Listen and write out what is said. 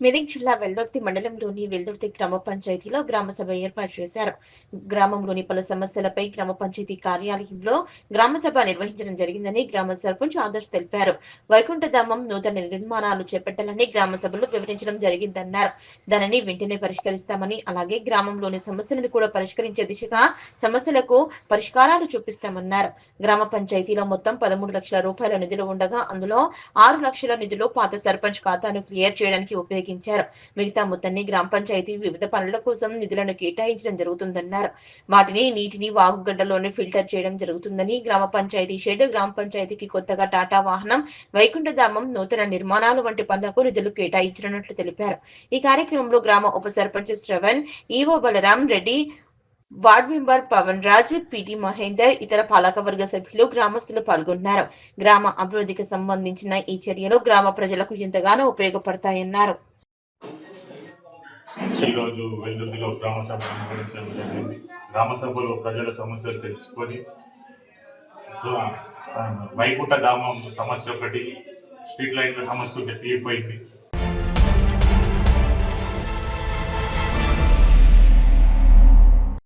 మెదక్ జిల్లా వెల్దుర్తి మండలంలోని వెల్దుర్తి గ్రామ పంచాయతీలో గ్రామ సభ ఏర్పాటు చేశారు. గ్రామంలోని పలు సమస్యలపై గ్రామ పంచాయతీ కార్యాలయంలో గ్రామ సభ నిర్వహించడం జరిగిందని గ్రామ సర్పంచ్ ఆదర్శ్ తెలిపారు. వైకుంఠధామం నూతన నిర్మాణాలు చేపట్టాలని గ్రామ సభలో వివరించడం జరిగిందన్నారు. దానిని వెంటనే పరిష్కరిస్తామని, అలాగే గ్రామంలోని సమస్యలను కూడా పరిష్కరించే దిశగా సమస్యలకు పరిష్కారాలు చూపిస్తామన్నారు. గ్రామ పంచాయతీలో మొత్తం 13 లక్షల రూపాయల నిధులు ఉండగా అందులో 6 లక్షల నిధులు పాత సర్పంచ్ ఖాతాను క్లియర్ చేయడానికి ఉపయోగించారు. మిగతా మొత్తాన్ని గ్రామ పంచాయతీ వివిధ పనుల కోసం నిధులను కేటాయించడం జరుగుతుందన్నారు. వాటిని నీటిని వాగుగడ్డలోనే ఫిల్టర్ చేయడం జరుగుతుందని, గ్రామ పంచాయతీ షెడ్, గ్రామ పంచాయతీకి కొత్తగా టాటా వాహనం, వైకుంఠధామం నూతన నిర్మాణాలు వంటి పనులకు నిధులు కేటాయించినట్లు తెలిపారు. ఈ కార్యక్రమంలో గ్రామ ఉప sarpanch Shravan, EO Balram Reddy, ward member Pavan Raj, PT Mahender, ఇతర పాలకవర్గ సభ్యులు, గ్రామస్తులు పాల్గొన్నారు. గ్రామ అభివృద్ధికి సంబంధించిన ఈ చర్యలు గ్రామ ప్రజలకు ఎంతగానో ఉపయోగపడతాయన్నారు. ఈరోజు వెల్దుర్తిలో గ్రామ సభ నిర్వహించడం జరిగింది. గ్రామ సభలో ప్రజల సమస్యలు తెలుసుకొని వైకుంఠ ధామం సమస్య ఒకటి, స్ట్రీట్ లైట్ల సమస్య ఒకటి తీరిపోయింది.